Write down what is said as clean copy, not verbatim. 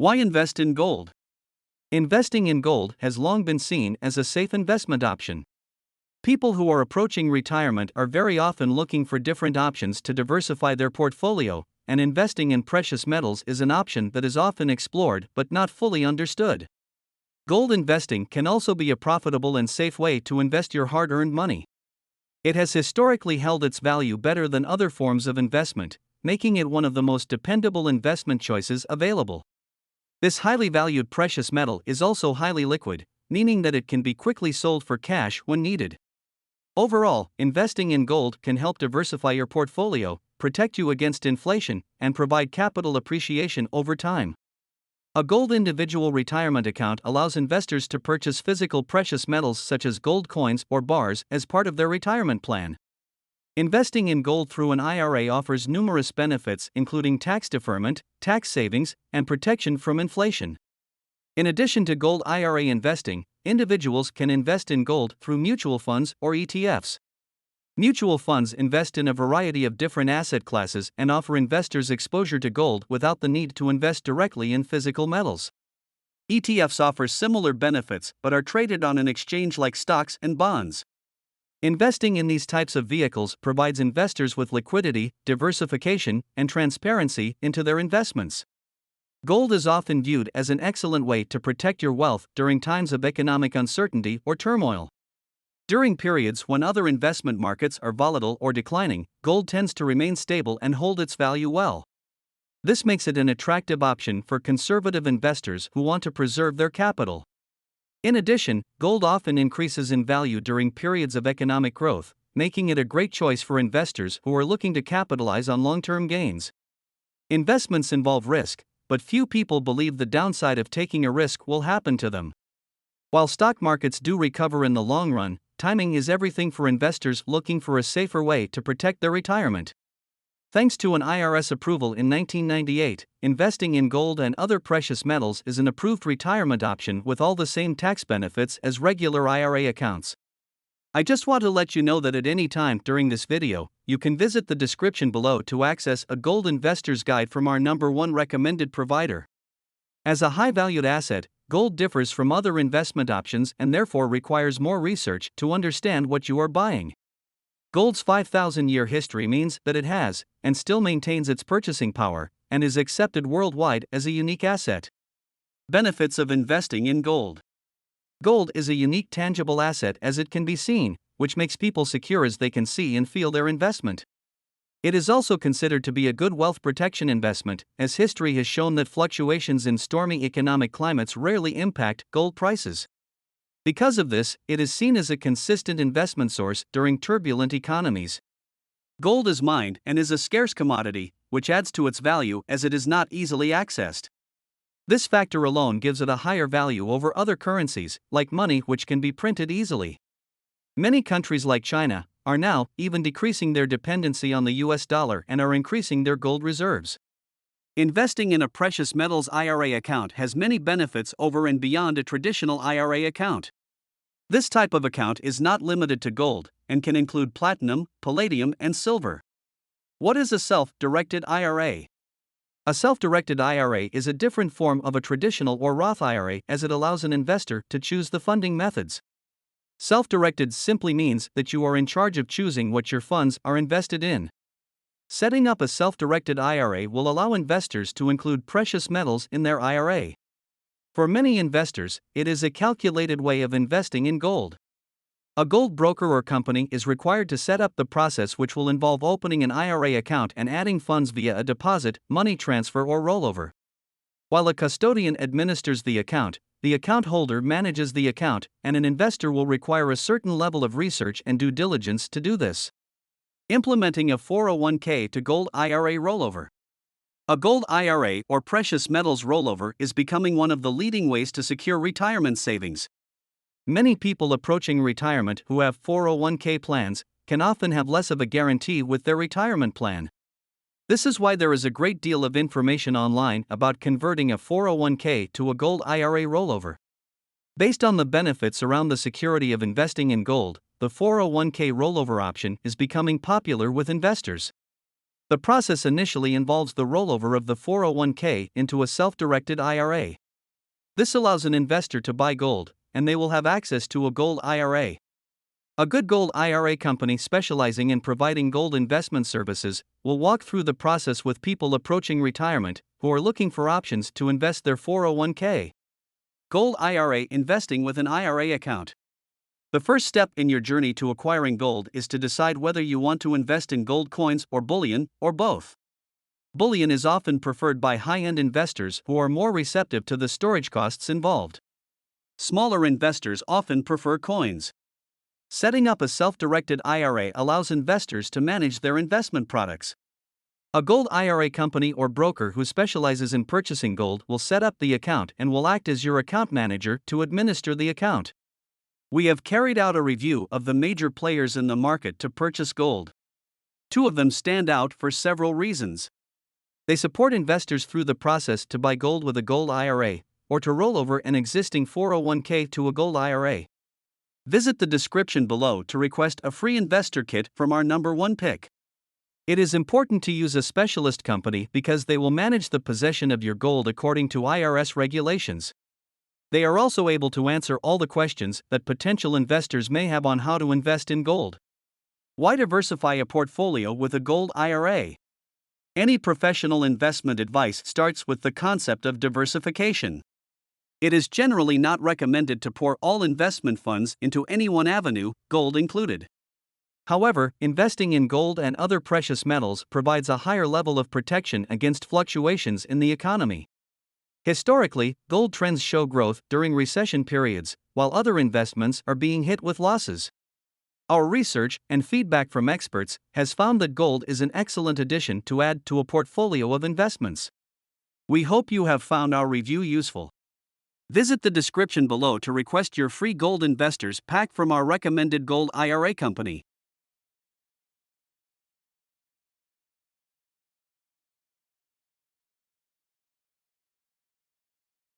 Why invest in gold? Investing in gold has long been seen as a safe investment option. People who are approaching retirement are very often looking for different options to diversify their portfolio, and investing in precious metals is an option that is often explored but not fully understood. Gold investing can also be a profitable and safe way to invest your hard-earned money. It has historically held its value better than other forms of investment, making it one of the most dependable investment choices available. This highly valued precious metal is also highly liquid, meaning that it can be quickly sold for cash when needed. Overall, investing in gold can help diversify your portfolio, protect you against inflation, and provide capital appreciation over time. A gold individual retirement account allows investors to purchase physical precious metals such as gold coins or bars as part of their retirement plan. Investing in gold through an IRA offers numerous benefits, including tax deferment, tax savings, and protection from inflation. In addition to Gold IRA investing, individuals can invest in gold through mutual funds or ETFs. Mutual funds invest in a variety of different asset classes and offer investors exposure to gold without the need to invest directly in physical metals. ETFs offer similar benefits but are traded on an exchange like stocks and bonds. Investing in these types of vehicles provides investors with liquidity, diversification, and transparency into their investments. Gold is often viewed as an excellent way to protect your wealth during times of economic uncertainty or turmoil. During periods when other investment markets are volatile or declining, gold tends to remain stable and hold its value well. This makes it an attractive option for conservative investors who want to preserve their capital. In addition, gold often increases in value during periods of economic growth, making it a great choice for investors who are looking to capitalize on long-term gains. Investments involve risk, but few people believe the downside of taking a risk will happen to them. While stock markets do recover in the long run, timing is everything for investors looking for a safer way to protect their retirement. Thanks to an IRS approval in 1998, investing in gold and other precious metals is an approved retirement option with all the same tax benefits as regular IRA accounts. I just want to let you know that at any time during this video, you can visit the description below to access a gold investor's guide from our #1 recommended provider. As a high-valued asset, gold differs from other investment options and therefore requires more research to understand what you are buying. Gold's 5,000-year history means that it has, and still maintains its purchasing power, and is accepted worldwide as a unique asset. Benefits of investing in gold. Gold is a unique tangible asset as it can be seen, which makes people secure as they can see and feel their investment. It is also considered to be a good wealth protection investment, as history has shown that fluctuations in stormy economic climates rarely impact gold prices. Because of this, it is seen as a consistent investment source during turbulent economies. Gold is mined and is a scarce commodity, which adds to its value as it is not easily accessed. This factor alone gives it a higher value over other currencies, like money, which can be printed easily. Many countries like China are now even decreasing their dependency on the US dollar and are increasing their gold reserves. Investing in a precious metals IRA account has many benefits over and beyond a traditional IRA account. This type of account is not limited to gold and can include platinum, palladium, and silver. What is a self-directed IRA? A self-directed IRA is a different form of a traditional or Roth IRA as it allows an investor to choose the funding methods. Self-directed simply means that you are in charge of choosing what your funds are invested in. Setting up a self-directed IRA will allow investors to include precious metals in their IRA. For many investors, it is a calculated way of investing in gold. A gold broker or company is required to set up the process, which will involve opening an IRA account and adding funds via a deposit, money transfer, or rollover. While a custodian administers the account holder manages the account, and an investor will require a certain level of research and due diligence to do this. Implementing a 401k to Gold IRA rollover. A Gold IRA or precious metals rollover is becoming one of the leading ways to secure retirement savings. Many people approaching retirement who have 401k plans can often have less of a guarantee with their retirement plan. This is why there is a great deal of information online about converting a 401k to a Gold IRA rollover. Based on the benefits around the security of investing in gold, the 401k rollover option is becoming popular with investors. The process initially involves the rollover of the 401k into a self-directed IRA. This allows an investor to buy gold, and they will have access to a Gold IRA. A good Gold IRA company specializing in providing gold investment services will walk through the process with people approaching retirement who are looking for options to invest their 401k. Gold IRA investing with an IRA account. The first step in your journey to acquiring gold is to decide whether you want to invest in gold coins or bullion, or both. Bullion is often preferred by high-end investors who are more receptive to the storage costs involved. Smaller investors often prefer coins. Setting up a self-directed IRA allows investors to manage their investment products. A gold IRA company or broker who specializes in purchasing gold will set up the account and will act as your account manager to administer the account. We have carried out a review of the major players in the market to purchase gold. Two of them stand out for several reasons. They support investors through the process to buy gold with a gold IRA, or to roll over an existing 401k to a gold IRA. Visit the description below to request a free investor kit from our #1 pick. It is important to use a specialist company because they will manage the possession of your gold according to IRS regulations. They are also able to answer all the questions that potential investors may have on how to invest in gold. Why diversify a portfolio with a gold IRA? Any professional investment advice starts with the concept of diversification. It is generally not recommended to pour all investment funds into any one avenue, gold included. However, investing in gold and other precious metals provides a higher level of protection against fluctuations in the economy. Historically, gold trends show growth during recession periods, while other investments are being hit with losses. Our research and feedback from experts has found that gold is an excellent addition to add to a portfolio of investments. We hope you have found our review useful. Visit the description below to request your free Gold Investors Pack from our recommended Gold IRA company.